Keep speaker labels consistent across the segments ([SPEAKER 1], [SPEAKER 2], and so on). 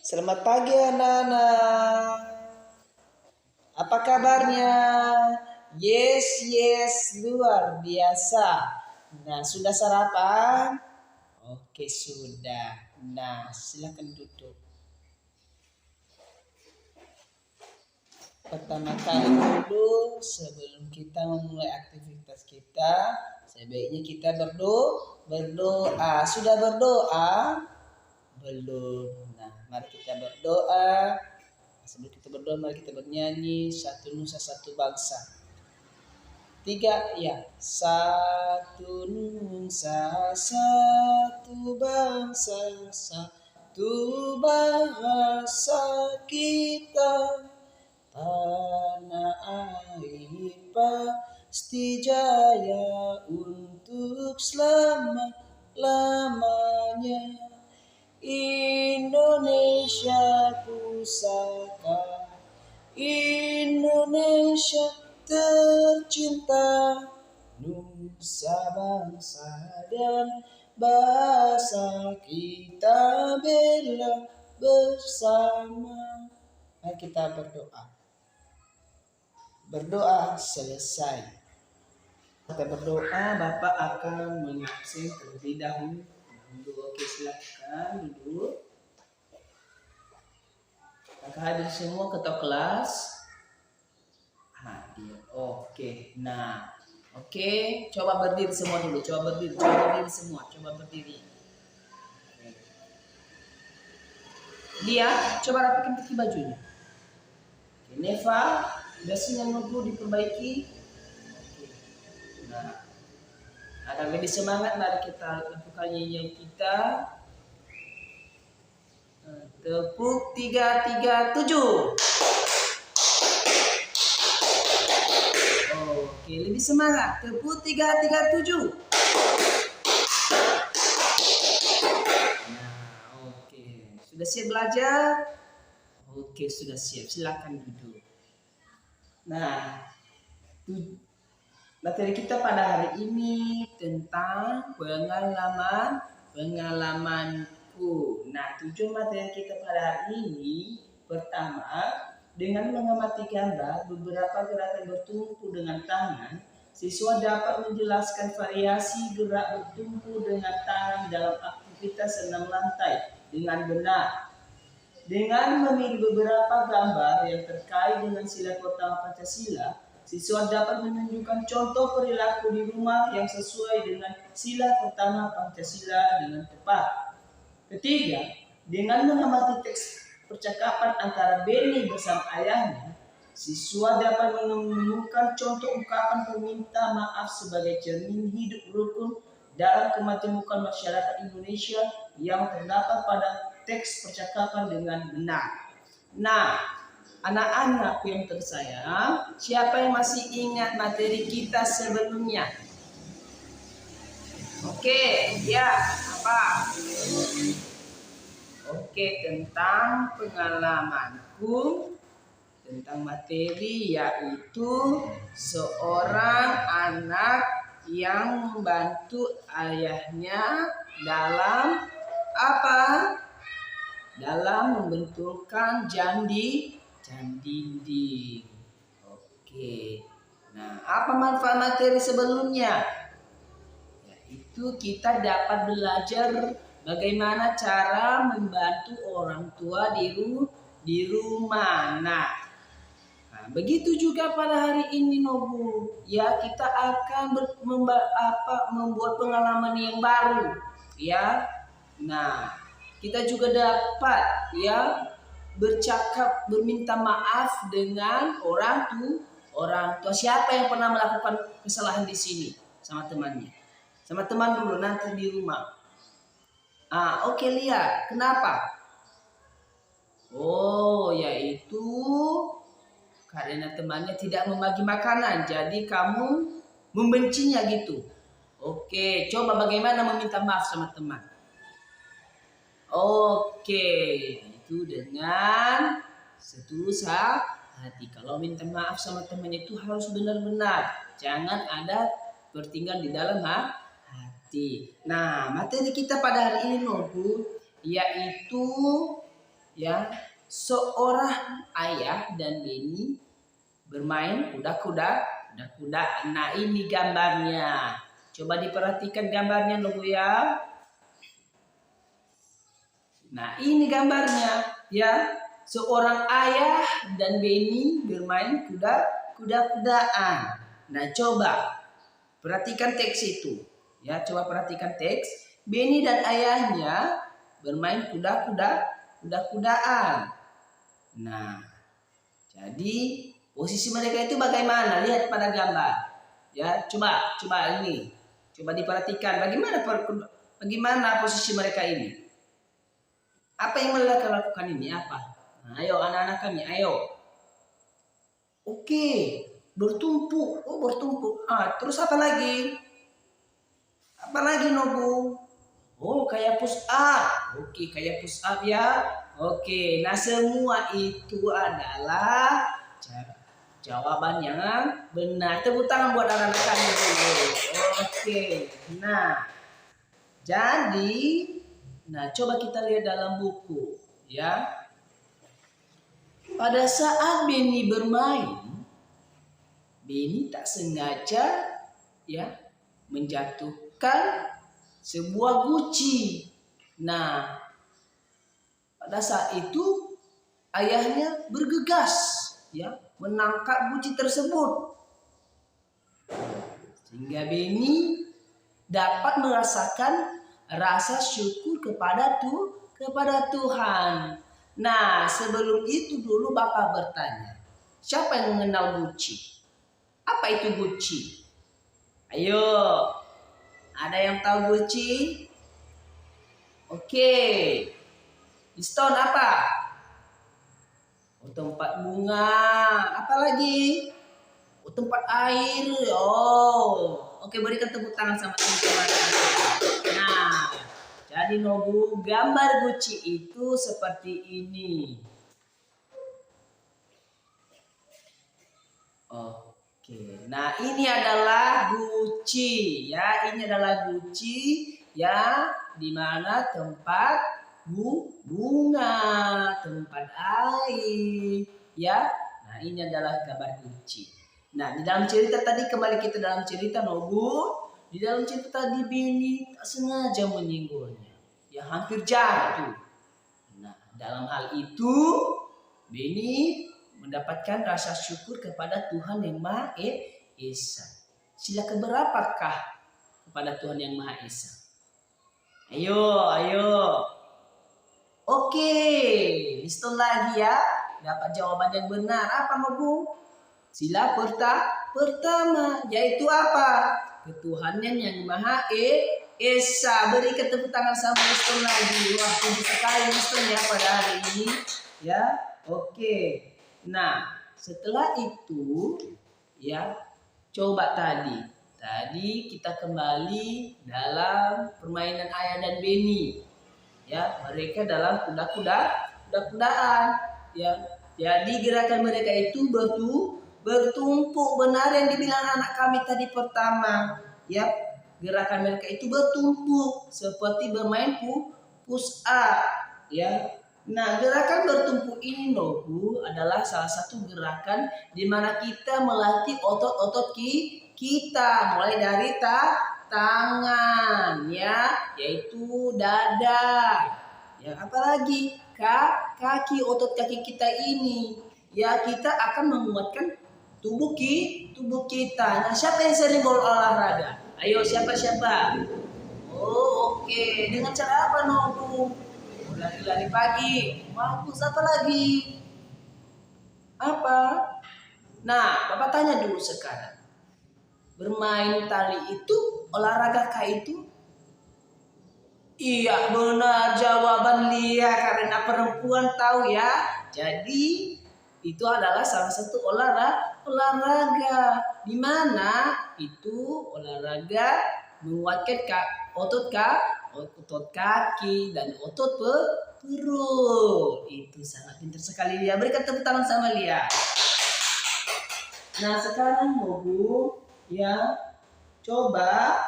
[SPEAKER 1] Selamat pagi anak-anak. Apa kabarnya? Yes, luar biasa. Nah, sudah sarapan? Oke, sudah. Nah, silakan duduk. Pertama kali dulu, sebelum kita memulai aktivitas kita, sebaiknya kita berdoa. Sudah berdoa? Belum. Nah, mari kita berdoa. Sebelum kita berdoa, mari kita bernyanyi Satu Nusa Satu Bangsa. 3 ya. Satu nusa, satu bangsa, satu bahasa kita. Tanah air pasti jaya untuk selama-lamanya. Indonesia pusaka, Indonesia tercinta, nusa bangsa dan bahasa kita bela bersama. Mari kita berdoa. Berdoa selesai. Kita berdoa, Bapak akan mengabsen terlebih dahulu. Oke, silakan duduk. Apakah hadir semua ketua kelas? Hadir. Oke. Nah, oke. Coba berdiri semua dulu. Coba berdiri semua. Coba berdiri. Dia, coba rapikan kaki bajunya. Oke, Neva, dasinya nunggu diperbaiki. Oke. Nah, agar lebih semangat, mari kita lakukan nyanyian kita. Tepuk 337. Oke, lebih semangat. Tepuk 337. Nah, oke. Sudah siap belajar? Oke, sudah siap. Silakan duduk. Nah, materi kita pada hari ini tentang pengalamanku. Nah, tujuan materi kita pada hari ini pertama, dengan mengamati gambar beberapa gerakan bertumpu dengan tangan, siswa dapat menjelaskan variasi gerak bertumpu dengan tangan dalam aktivitas senam lantai dengan benar. Dengan memilih beberapa gambar yang terkait dengan sila pertama Pancasila, siswa dapat menunjukkan contoh perilaku di rumah yang sesuai dengan sila pertama Pancasila dengan tepat. Ketiga, dengan mengamati teks percakapan antara Beni bersama ayahnya, siswa dapat menemukan contoh ungkapan peminta maaf sebagai cermin hidup rukun dalam kemajemukan masyarakat Indonesia yang terdapat pada teks percakapan dengan benar. Nah, anak-anak yang tersayang, siapa yang masih ingat materi kita sebelumnya? Oke, ya, apa? Oke, tentang pengalamanku, tentang materi yaitu seorang anak yang membantu ayahnya dalam apa? Dalam membenturkan dinding. Oke. Nah, apa manfaat materi sebelumnya? Yaitu kita dapat belajar bagaimana cara membantu orang tua di rumah. Nah, begitu juga pada hari ini Nobu. Ya, kita akan membuat pengalaman yang baru. Ya. Nah, kita juga dapat ya berminta maaf dengan orang tua. Siapa yang pernah melakukan kesalahan di sini sama temannya? Sama teman dulu nanti di rumah. Oke, lihat. Kenapa? Oh, yaitu karena temannya tidak membagi makanan, jadi kamu membencinya gitu. Oke, coba bagaimana meminta maaf sama teman? Oke, itu dengan setulus hati. Kalau minta maaf sama teman itu harus benar-benar, jangan ada tertinggal di dalam hati. Nah, materi kita pada hari ini Nobu, yaitu ya, seorang ayah dan Beni bermain kuda-kuda. Nah, ini gambarnya. Coba diperhatikan gambarnya loh ya. Nah, ini gambarnya ya. Seorang ayah dan Beni bermain kuda-kudaan. Nah, coba perhatikan teks itu. Ya, coba perhatikan teks. Beni dan ayahnya bermain kuda-kudaan. Nah, jadi posisi mereka itu bagaimana? Lihat pada gambar. Ya, coba ini. Coba diperhatikan bagaimana posisi mereka ini. Apa yang mereka lakukan ini? Apa? Nah, ayo anak-anak kami, ayo. Oke, bertumpuk. Oh, bertumpuk. Terus apa lagi? Apa lagi, Nobu? Oh, kayak push up. Oke, kayak push up ya. Oke, nah semua itu adalah jawaban yang benar. Tepuk tangan buat anak-anak kami dulu. Oke, nah jadi, coba kita lihat dalam buku, ya. Pada saat Beni bermain, Beni tak sengaja, ya, menjatuhkan sebuah guci. Nah, pada saat itu ayahnya bergegas, ya, menangkap guci tersebut, sehingga Beni dapat merasakan rasa syukur kepada Tuhan. Nah, sebelum itu dulu Bapak bertanya, siapa yang mengenal guci? Apa itu guci? Ayo, ada yang tahu guci? Oke. Stone apa? Oh, tempat bunga. Apa lagi? Oh, tempat air. Oh, oke, berikan tepuk tangan sama teman-teman. Nah, jadi Nobu, gambar guci itu seperti ini. Oke, nah ini adalah guci, ya. Ini adalah guci, ya, di mana tempat bunga, tempat air, ya. Nah, ini adalah gambar guci. Nah, di dalam cerita tadi, kembali kita dalam cerita Nobu, di dalam cerita tadi Beni tak sengaja menyinggolnya, ya, hampir jatuh. Nah, dalam hal itu Beni mendapatkan rasa syukur kepada Tuhan yang Maha Esa. Sila keberapakah kepada Tuhan yang Maha Esa? Ayo. Oke, listun lagi ya. Dapat jawaban yang benar. Apa Bu? Sila pertama, yaitu apa? Ketuhanan yang Maha Esa. Beri tepuk tangan sama listun lagi. Wah, tinggi sekali listun ya pada hari ini. Ya, oke. Nah, setelah itu, ya, coba tadi kita kembali dalam permainan ayah dan Beni, ya, mereka dalam kuda-kudaan, ya. Jadi gerakan mereka itu bertumpuk, benar yang dibilang anak kami tadi pertama, ya. Gerakan mereka itu bertumpuk seperti bermain push up, ya. Nah, gerakan bertumpuk ini Bu, adalah salah satu gerakan di mana kita melatih otot-otot kita, mulai dari tangan, ya, yaitu dada, ya, apalagi kaki, otot kaki kita ini, ya, kita akan menguatkan tubuh kita. Nah, siapa yang sering berolahraga? Ayo, siapa? Oh, oke. Dengan cara apa Bu? Lari-lari pagi. Mampus, apa lagi? Apa? Nah, Bapak tanya dulu sekarang. Bermain tali itu olahraga kah itu? Iya, benar jawaban Lia, karena perempuan tahu ya. Jadi itu adalah salah satu olahraga di mana itu olahraga menguatkan otot kaki dan otot perut. Itu sangat pintar sekali Lia. Berikan tepuk tangan sama Lia. Nah, sekarang Bu, ya, coba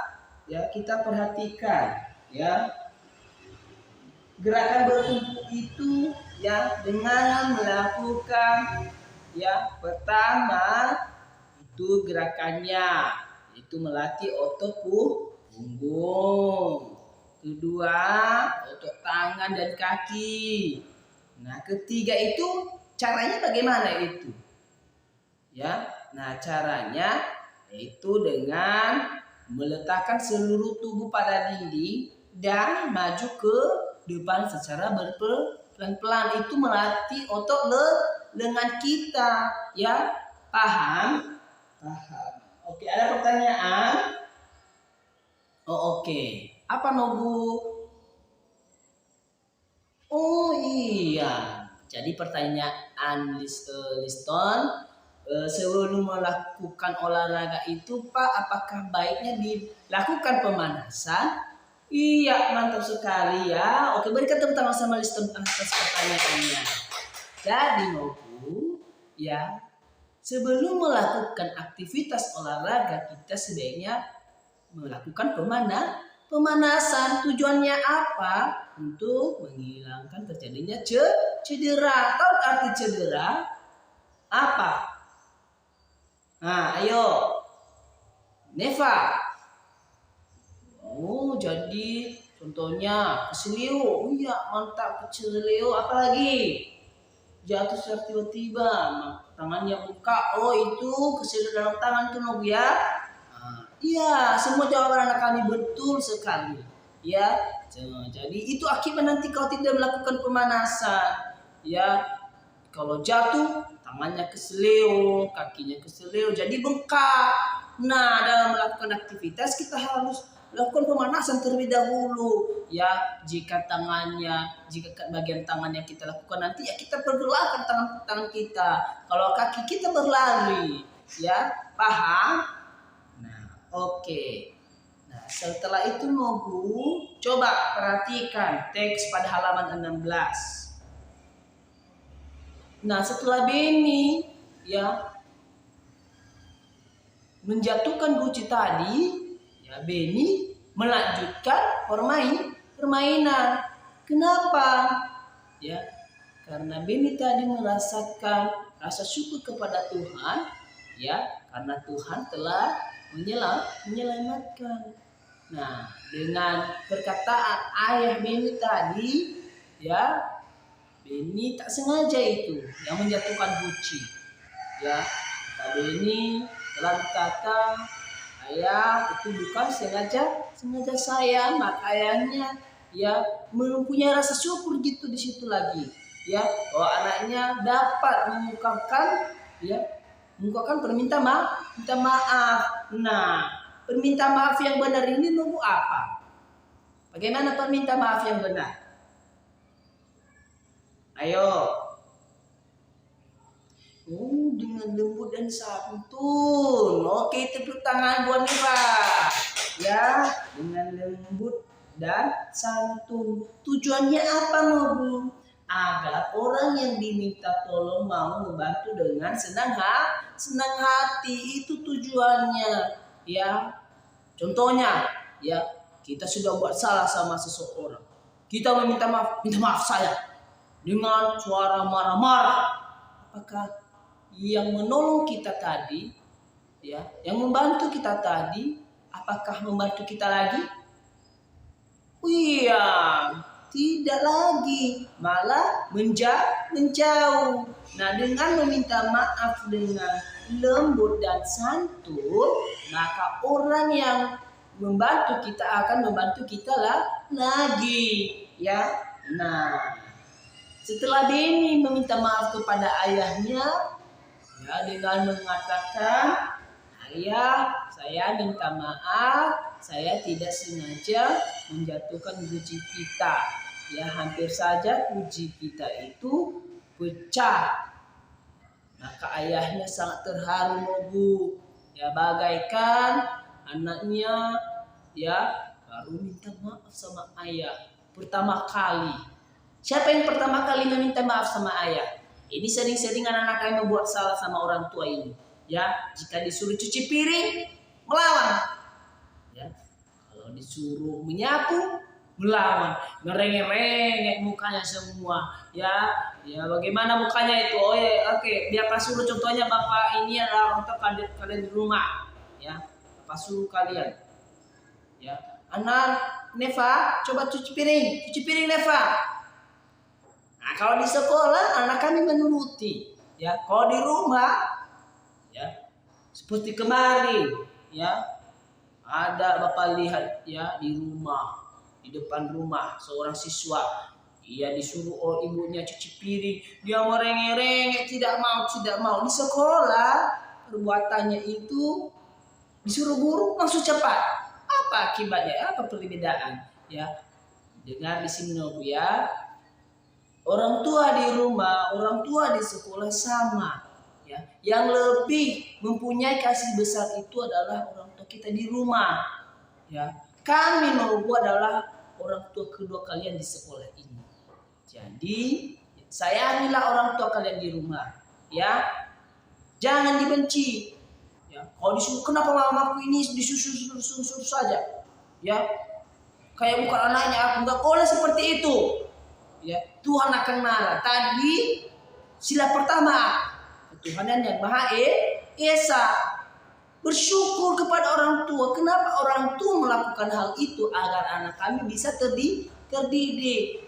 [SPEAKER 1] ya kita perhatikan, ya, gerakan bertumpuk itu ya dengan melakukan ya pertama itu gerakannya itu melatih otot punggung, kedua otot tangan dan kaki. Nah, ketiga itu caranya bagaimana itu? Ya, nah caranya yaitu dengan meletakkan seluruh tubuh pada dinding dan maju ke depan secara pelan-pelan. Itu melatih otot lengan kita, ya. Paham? Paham. Oke, ada pertanyaan? Oh, oke. Apa Nobu? Oh iya. Jadi pertanyaan Liston, sebelum melakukan olahraga itu Pak, apakah baiknya dilakukan pemanasan? Iya, mantap sekali ya. Oke, berikan tepuk tangan sama Liston atas pertanyaannya. Jadi Nobu, ya, sebelum melakukan aktivitas olahraga kita sebaiknya melakukan pemanasan. Tujuannya apa? Untuk menghilangkan terjadinya cedera. Tahu arti cedera? Apa? Nah, ayo. Neva. Oh, jadi contohnya keselio. Oh iya, mantap keselio. Apalagi? Jatuh secara tiba-tiba, tangannya buka. Oh, itu keselio dalam tangan tuh Nob ya. Iya, semua jawaban anak kami betul sekali. Ya, jadi itu akibat nanti kalau tidak melakukan pemanasan. Ya, kalau jatuh, tangannya keseleo, kakinya keseleo, jadi bengkak. Nah, dalam melakukan aktivitas kita harus lakukan pemanasan terlebih dahulu. Ya, jika bagian tangannya kita lakukan nanti ya kita pergerakkan tangan kita. Kalau kaki kita berlari, ya, paham? Oke. Nah, setelah itu Nobu, coba perhatikan teks pada halaman 16. Nah, setelah Beni ya menjatuhkan Guci tadi, ya Beni melanjutkan permainan. Kenapa? Ya, karena Beni tadi merasakan rasa syukur kepada Tuhan, ya, karena Tuhan telah menyelamatkan. Nah, dengan perkataan ayah Beni tadi, ya, Beni tak sengaja itu yang menjatuhkan Guci. Ya, kata Beni telah berkata, ayah itu bukan sengaja saya, makanya ya mempunyai rasa syukur gitu di situ lagi. Ya, bahwa anaknya dapat mengungkapkan perminta maaf. Nah, perminta maaf yang benar ini Nobu apa? Bagaimana perminta maaf yang benar? Ayo. Dengan lembut dan santun. Oke, tepuk tangan buat Neva. Ya, dengan lembut dan santun. Tujuannya apa Nobu? Agar orang yang diminta tolong mau membantu dengan senang hati. Itu tujuannya, ya. Contohnya, ya, kita sudah buat salah sama seseorang, kita meminta maaf saya dengan suara marah-marah. Apakah yang menolong kita tadi, ya, yang membantu kita tadi, apakah membantu kita lagi? Iya, tidak lagi, malah menjauh. Nah, dengan meminta maaf dengan lembut dan santun, maka orang yang membantu kita akan membantu kita lagi, ya. Nah, setelah Beni meminta maaf kepada ayahnya, ya, dengan mengatakan, ayah, saya minta maaf, saya tidak sengaja menjatuhkan guci kita. Ya, hampir saja guci kita itu pecah. Maka ayahnya sangat terharu Nobu. Ya, bagaikan anaknya ya baru minta maaf sama ayah pertama kali. Siapa yang pertama kali meminta maaf sama ayah? Ini sering-sering anak-anak kami membuat salah sama orang tua ini. Ya, jika disuruh cuci piring, melawan. Ya, kalau disuruh menyapu, melawan, ngerengek mukanya semua, ya. Ya, bagaimana mukanya itu? Oh ya, oke. Biar Pak suruh contohnya Bapak ini adalah orang tua kalian di rumah, ya. Bapak suruh kalian, ya. Anak Neva, coba cuci piring Neva. Nah, kalau di sekolah anak kami menuruti, ya. Kalau di rumah, ya, seperti kemarin, ya, ada Bapak lihat, ya, di rumah, di depan rumah seorang siswa, ia disuruh ibunya cuci piring, dia merengek-rengek, tidak mau. Di sekolah perbuatannya itu disuruh guru langsung cepat. Apa akibatnya? Apa perbedaan? Ya, dengar di sini ya. Orang tua di rumah, orang tua di sekolah sama. Ya, yang lebih mempunyai kasih besar itu adalah orang tua kita di rumah. Ya, kami adalah orang tua kedua kalian di sekolah ini. Jadi sayangilah orang tua kalian di rumah, ya. Jangan dibenci. Ya, kalau disuruh kenapa mamaku ini disuruh saja, ya. Kayak bukan anaknya, aku nggak boleh seperti itu. Ya, Tuhan akan marah. Tadi sila pertama, ketuhanan yang Maha Esa. Bersyukur kepada orang tua. Kenapa orang tua melakukan hal itu? Agar anak kami bisa terdidik.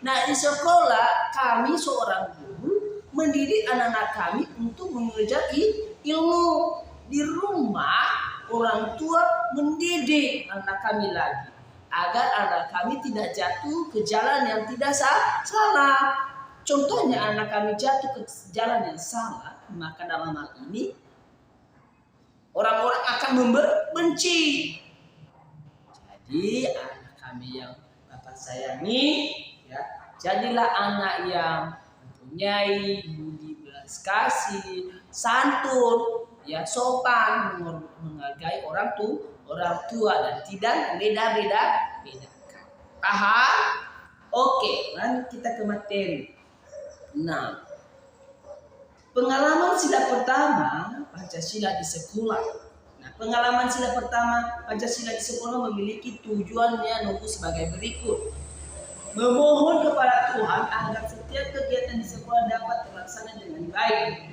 [SPEAKER 1] Nah, di sekolah kami seorang guru mendidik anak-anak kami untuk mengejar ilmu. Di rumah orang tua mendidik anak kami lagi agar anak kami tidak jatuh ke jalan yang tidak salah. Contohnya anak kami jatuh ke jalan yang salah, maka dalam hal ini orang-orang akan membenci. Jadi anak kami yang Bapak sayangi, ya, jadilah anak yang mempunyai budi belas kasih, santun, ya, sopan, menghargai orang tua dan tidak beda-bedakan. Paham? Oke, lanjut kita ke materi. Nah, pengalaman sila pertama Pancasila di sekolah. Nah, pengalaman sila pertama Pancasila di sekolah memiliki tujuannya sebagai berikut. Memohon kepada Tuhan agar setiap kegiatan di sekolah dapat terlaksana dengan baik.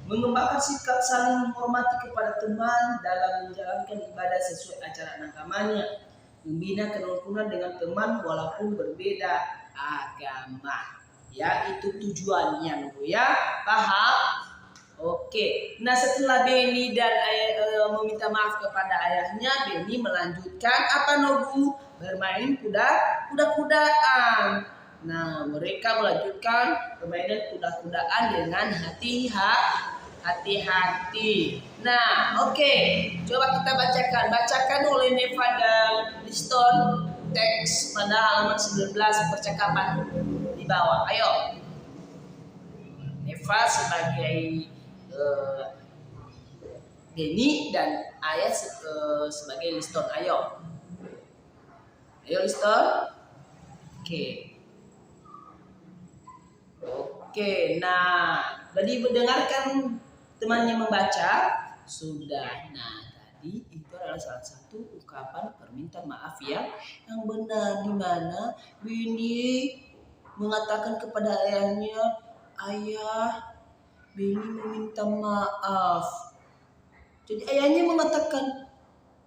[SPEAKER 1] Mengembangkan sikap saling menghormati kepada teman dalam menjalankan ibadah sesuai ajaran agamanya. Membina kerukunan dengan teman walaupun berbeda agama. Ya, itu tujuannya, ya. Paham? Oke. Nah, setelah Beni dan meminta maaf kepada ayahnya, Beni melanjutkan apa Nobu? Bermain kuda-kudaan. Nah, mereka melanjutkan permainan kuda-kudaan dengan hati-hati. Nah, oke. Coba kita bacakan oleh Neva dan Liston teks pada halaman 19 percakapan di bawah. Ayo. Neva sebagai Denny dan Ayah sebagai Liston. Ayo Liston. Oke. Nah, tadi mendengarkan temannya membaca sudah. Nah, tadi itu adalah salah satu ungkapan permintaan maaf yang benar, di mana Beni mengatakan kepada ayahnya, "Ayah, Beni meminta maaf." Jadi ayahnya mengatakan,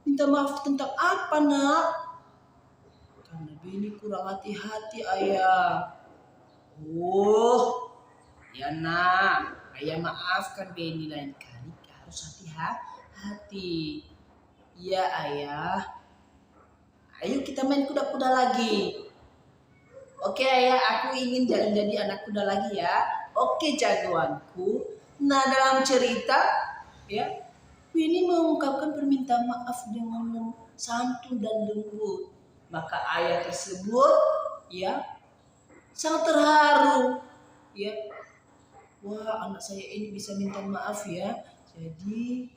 [SPEAKER 1] "Minta maaf tentang apa, Nak?" "Karena Beni kurang hati-hati, Ayah." "Oh, ya Nak, Ayah maafkan Beni lain kali harus hati-hati." "Iya Ayah. Ayo kita main kuda-kuda lagi." "Oke Ayah, aku ingin jadi anak kuda lagi ya." "Oke jagoanku." Nah, dalam cerita, ya, Beni mengungkapkan permintaan maaf dengan santun dan lembut. Maka ayah tersebut, ya, sangat terharu, ya. Wah, anak saya ini bisa minta maaf ya. Jadi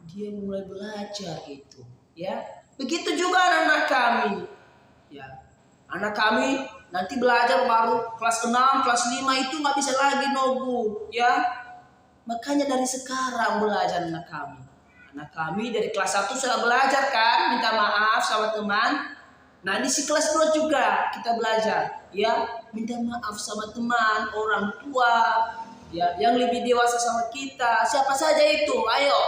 [SPEAKER 1] dia mulai belajar itu, ya. Begitu juga anak-anak kami, ya. Anak kami nanti belajar baru kelas 6, kelas 5 itu nggak bisa lagi Nobu, ya. Makanya dari sekarang belajar anak kami. Anak kami dari kelas 1 sudah belajar kan, minta maaf sama teman. Nah, di si kelas 2 juga kita belajar, ya, minta maaf sama teman, orang tua, ya, yang lebih dewasa sama kita. Siapa saja itu? Ayo.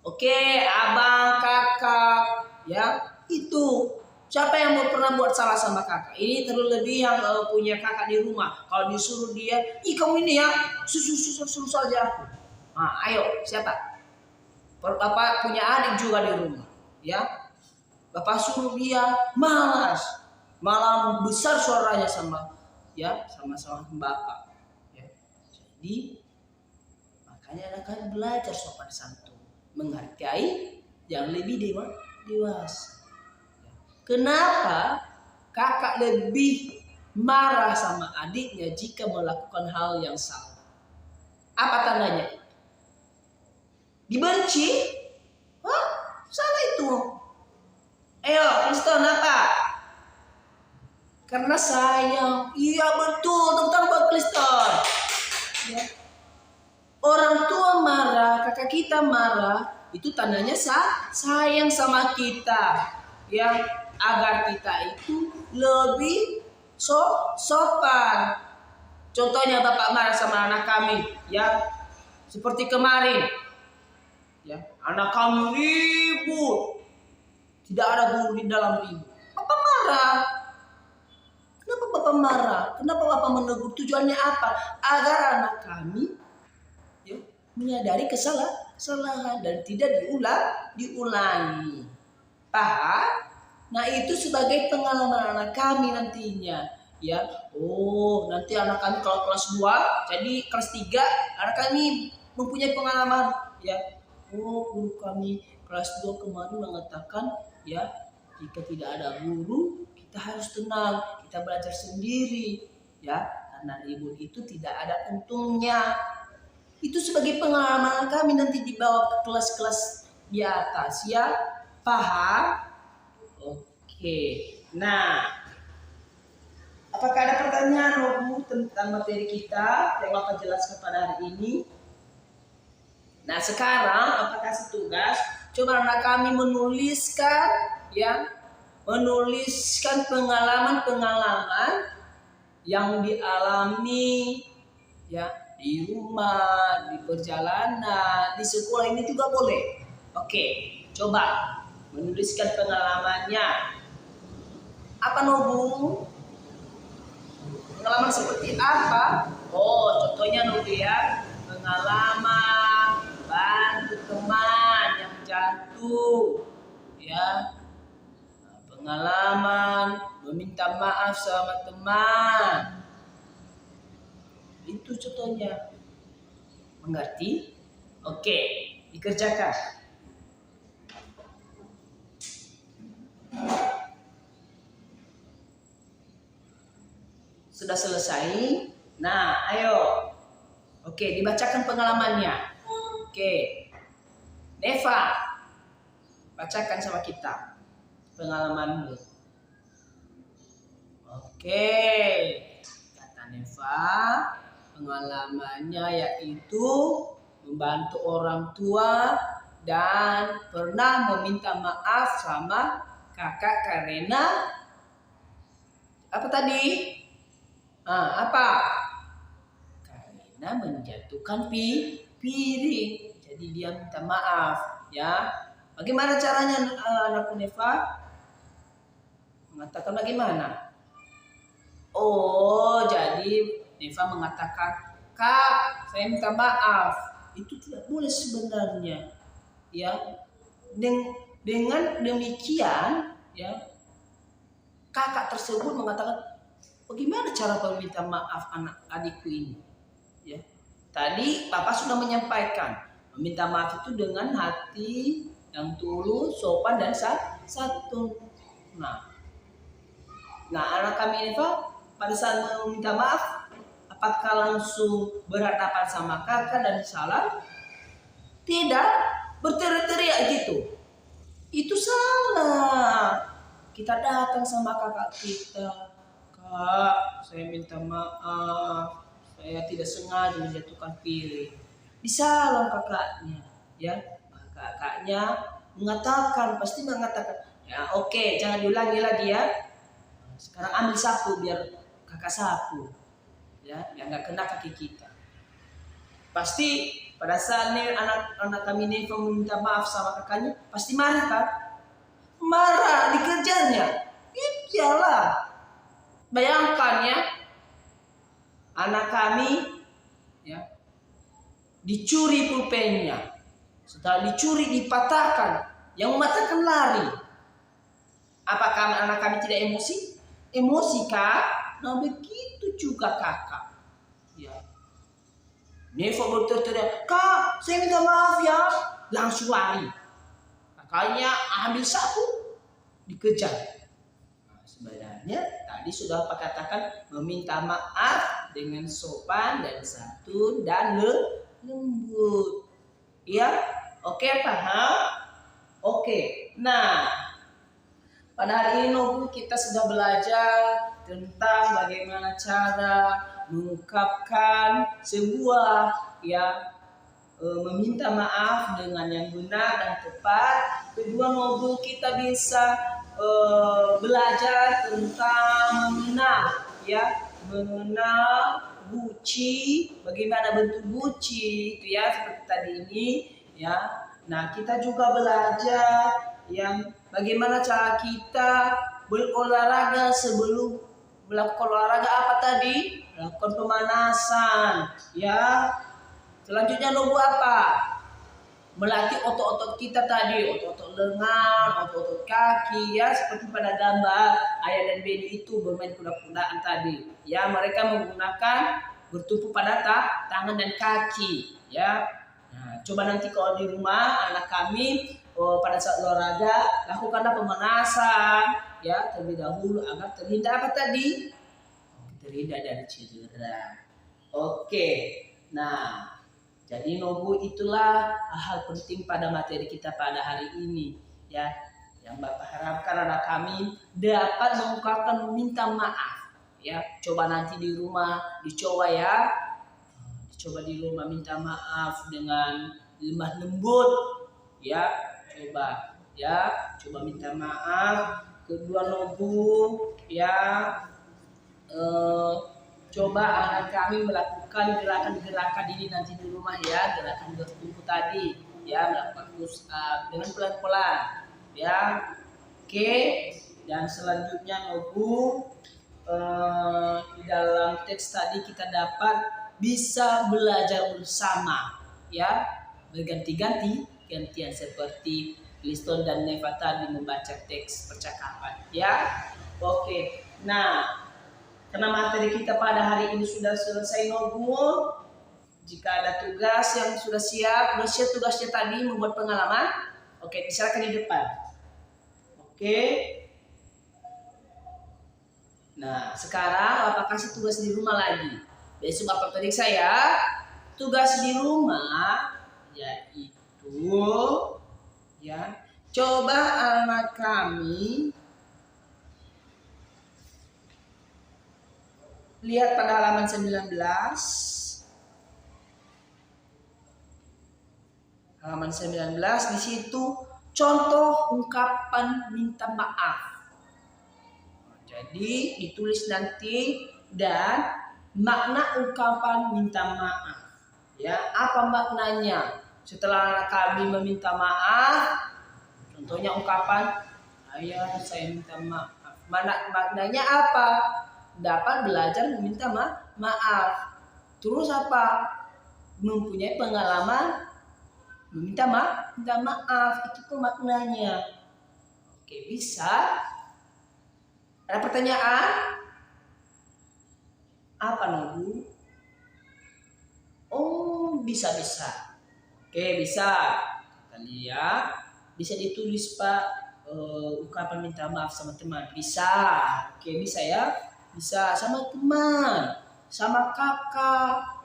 [SPEAKER 1] Oke, abang, kakak, ya, itu. Siapa yang mau pernah buat salah sama kakak? Ini terlebih yang punya kakak di rumah. Kalau disuruh dia, ih kamu ini ya, susu saja aku. Nah, ayo, siapa? Bapak punya adik juga di rumah, ya. Bapak suruh dia malas, malah besar suaranya sama, ya, sama bapak. Ya. Jadi makanya anak belajar sopan santun, menghargai yang lebih dewasa. Kenapa kakak lebih marah sama adiknya jika melakukan hal yang salah? Apa tandanya? Dibenci? Hah? Salah itu. Ayo, Kristen apa? Karena sayang. Iya betul tentang Pak Kristen. Ya. Orang tua marah, kakak kita marah, itu tandanya sayang sama kita. Ya, agar kita itu lebih sopan. Contohnya bapak marah sama anak kami, ya, seperti kemarin, ya, anak kami ribut, tidak ada guru di dalam ribut. Bapak marah. Kenapa bapak marah? Kenapa bapak menegur? Tujuannya apa? Agar anak kami, ya, menyadari kesalahan dan tidak diulangi. Paham? Nah, itu sebagai pengalaman anak kami nantinya, ya. Oh, nanti anak kami kalau kelas 2, jadi kelas 3 anak kami mempunyai pengalaman, ya. Oh, guru kami kelas 2 kemarin mengatakan, ya, jika tidak ada guru, kita harus tenang, kita belajar sendiri, ya. Karena ribut itu tidak ada untungnya. Itu sebagai pengalaman kami nanti dibawa ke kelas-kelas di atas, ya. Paham? Oke. Nah, apakah ada pertanyaan Robu tentang materi kita yang akan jelaskan pada hari ini? Nah, sekarang apa kasih tugas? Coba anak kami menuliskan, ya, menuliskan pengalaman-pengalaman yang dialami, ya, di rumah, di perjalanan, di sekolah ini juga boleh. Oke, coba menuliskan pengalamannya. Apa Nobu? Pengalaman seperti apa? Oh, contohnya Nobu ya, pengalaman bantu teman yang jatuh, ya, pengalaman meminta maaf sama teman. Itu contohnya. Mengerti? Oke, dikerjakan. Sudah selesai? Nah, ayo. Oke, dibacakan pengalamannya. Oke. Neva, bacakan sama kita pengalamanmu. Oke. Kata Neva, pengalamannya yaitu membantu orang tua dan pernah meminta maaf sama kakak karena apa tadi? Apa? Karena menjatuhkan piring. Jadi dia minta maaf, ya. Bagaimana caranya anak Neva? Mengatakan bagaimana? Oh, jadi Neva mengatakan, "Kak, saya minta maaf." Itu tidak boleh sebenarnya, ya. Dengan demikian, ya, kakak tersebut mengatakan, bagaimana cara meminta maaf anak adikku ini? Ya. Tadi Papa sudah menyampaikan, meminta maaf itu dengan hati yang tulus, sopan dan santun. Nah, anak kami ini Pak, pada saat meminta maaf, apakah langsung berhadapan sama kakak dan salah? Tidak, berteriak-teriak gitu. Itu salah. Kita datang sama kakak kita. Kak, saya minta maaf, saya tidak sengaja menjatuhkan piring. Disalam kakaknya, ya. Kakaknya pasti mengatakan, Ya, oke, jangan diulangi lagi ya. Sekarang ambil sapu biar kakak sapu. Ya, biar nggak kena kaki kita. Pasti pada saat nih anak kami Neva meminta maaf sama kakaknya, pasti marah kan? Marah, dikejarnya. Iyalah. Bayangkan ya, anak kami ya dicuri pulpennya. Setelah dicuri dipatahkan, yang mematahkan lari. Apakah anak kami tidak emosi? Emosi kak? Nah begitu juga kakak. Ya. Neva berteriak, kak saya minta maaf ya. Langsung lari. Kakaknya ambil sapu, dikejar. Nah, sebenarnya tadi sudah Pak katakan meminta maaf dengan sopan dan santun dan lembut. Ya, oke paham? Oke. Nah, pada hari ini kita sudah belajar tentang bagaimana cara mengungkapkan sebuah meminta maaf dengan yang benar dan tepat. Kedua kita bisa belajar tentang mengenal buci, bagaimana bentuk buci itu ya seperti tadi ini ya. Nah, kita juga belajar yang bagaimana cara kita berolahraga sebelum melakukan olahraga apa tadi? Melakukan pemanasan ya. Selanjutnya apa? Melatih otot-otot kita tadi, otot-otot lengan, otot-otot kaki ya, seperti pada gambar Ayah dan Beni itu bermain kuda-kudaan tadi. Ya, mereka menggunakan bertumpu pada tangan dan kaki ya. Nah, coba nanti kalau di rumah anak kami pada saat olahraga lakukanlah pemanasan ya terlebih dahulu agar terhindar apa tadi? Terhindar dari cedera. Oke. Nah, jadi itulah hal penting pada materi kita pada hari ini ya. Yang Bapak harapkan anak kami dapat mengungkapkan meminta maaf ya. Coba nanti di rumah dicoba ya. Dicoba di rumah minta maaf dengan lemah lembut ya. Coba minta maaf. Kedua ya. Coba anak kami melakukan gerakan-gerakan ini nanti di rumah ya, gerakan bertumpu tadi ya, melakukan push up dengan pelan-pelan ya. Oke, dan selanjutnya di dalam teks tadi kita dapat bisa belajar bersama ya, gantian seperti Liston dan Neva tadi membaca teks percakapan ya. Oke, nah karena materi kita pada hari ini sudah selesai jika ada tugas yang sudah siap tugasnya tadi membuat pengalaman. Oke, diserahkan di depan. Oke. Nah, sekarang Bapak kasih tugas di rumah lagi. Besok Bapak periksa ya. Tugas di rumah yaitu ya, coba anak kami lihat pada halaman 19. Halaman 19 di situ contoh ungkapan minta maaf. Jadi ditulis nanti dan makna ungkapan minta maaf. Ya, apa maknanya? Setelah anak kami meminta maaf, contohnya ungkapan ayah saya minta maaf. Maknanya apa? Dapat belajar meminta maaf. Terus apa? Mempunyai pengalaman meminta maaf. Itu tuh maknanya. Oke, bisa. Ada pertanyaan? Apa Nobu? Oh, bisa. Oke, bisa. Kita lihat. Bisa ditulis Pak ungkapan minta maaf sama teman. Bisa. Oke, bisa ya. Bisa sama teman, sama kakak,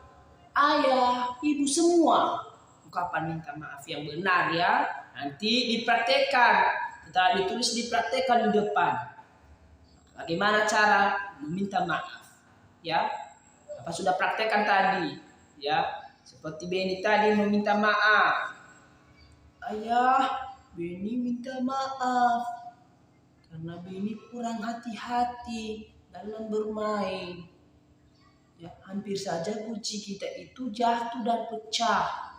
[SPEAKER 1] ayah, ibu semua. Ungkapan minta maaf yang benar ya. Nanti dipraktekkan. Kita ditulis dipraktekkan di depan. Bagaimana cara meminta maaf? Ya. Apa sudah praktekkan tadi? Ya. Seperti Beni tadi meminta maaf. Ayah, Beni minta maaf. karena Bini kurang hati-hati dalam bermain. Ya, hampir saja guci kita itu jatuh dan pecah.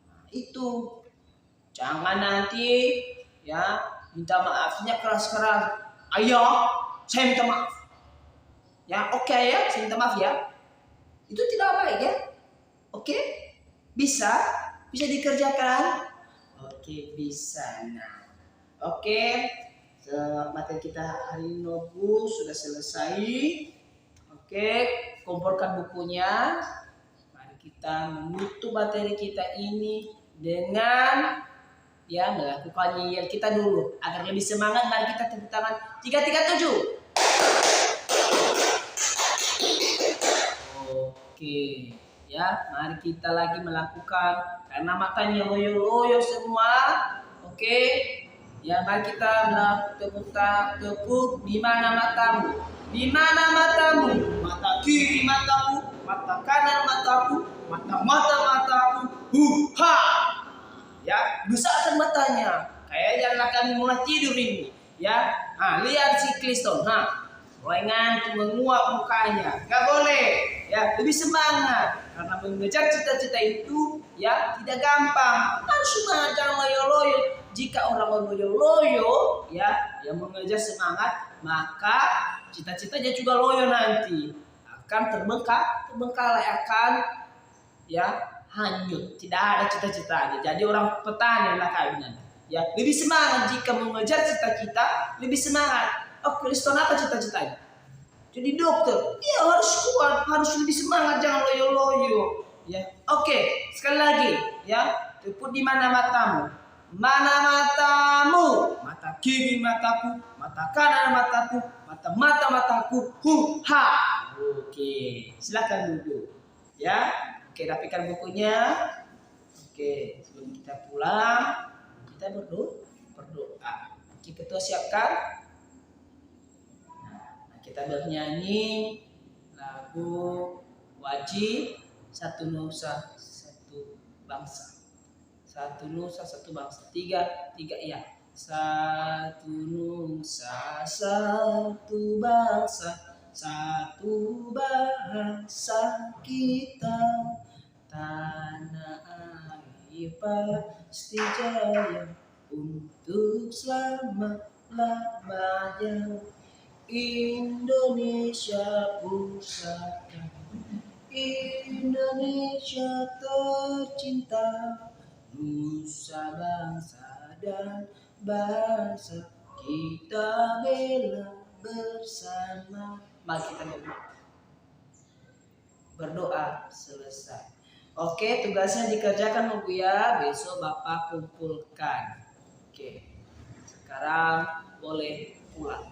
[SPEAKER 1] Nah, itu jangan nanti ya minta maafnya keras-keras. Ayo, saya minta maaf. Ya, oke ya, saya minta maaf ya. Itu tidak baik ya. Oke? Bisa dikerjakan? Oke, bisa. Nah, oke. Materi kita hari ini sudah selesai. Oke, kumpulkan bukunya. Mari kita menutup materi kita ini dengan ya melakukan yel kita dulu agar lebih semangat. Mari kita tepuk tangan 3, 3, 7. Oke, ya mari kita lagi melakukan karena matanya loyo-loyo semua. Oke, ya mari kita tepuk di mana matamu? Di mana matamu? Mata kiri mataku, mata kanan mataku, mataku. Ha! Ya, besarkan matanya. Kayak kami mulai tidur ini. Ya, lihat si Kriston. Mulai ngantuk menguap mukanya. Gak boleh. Ya, lebih semangat. Karena mengejar cita-cita itu ya tidak gampang. Harus semangat, jangan loyo-loyo. Jika orang loyo-loyo ya yang mengejar semangat, maka cita-citanya juga loyo nanti. Akan terbengkalai akan ya hanyut, tidak ada cita-citanya. Jadi orang petani anak kawinan. Ya, lebih semangat jika mengejar cita-cita, lebih semangat. Oh, Kriston apa cita-citanya? Jadi dokter. Dia harus kuat, harus lebih semangat, jangan loyo-loyo. Ya, oke. Sekali lagi, ya. Tepuk di mana matamu? Mana matamu? Mata kiri mataku, mata kanan mataku, mataku. Ha. Oke, silakan duduk. Ya. Oke, rapikan bukunya. Oke, sebelum kita pulang, kita berdoa. Oke, ketua siapkan. Nah, kita bernyanyi lagu wajib satu nusa satu bangsa. Satu nusa satu bangsa. Tiga ya. Satu nusa satu bangsa, satu bahasa kita. Tanah air pasti jaya untuk selama-lamanya. Indonesia pusaka, Indonesia tercinta, nusa bangsa dan bangsa kita bela bersama. Mari kita berdoa selesai. Oke, tugasnya dikerjakan Bu ya. Besok Bapak kumpulkan. Oke. Sekarang boleh pulang.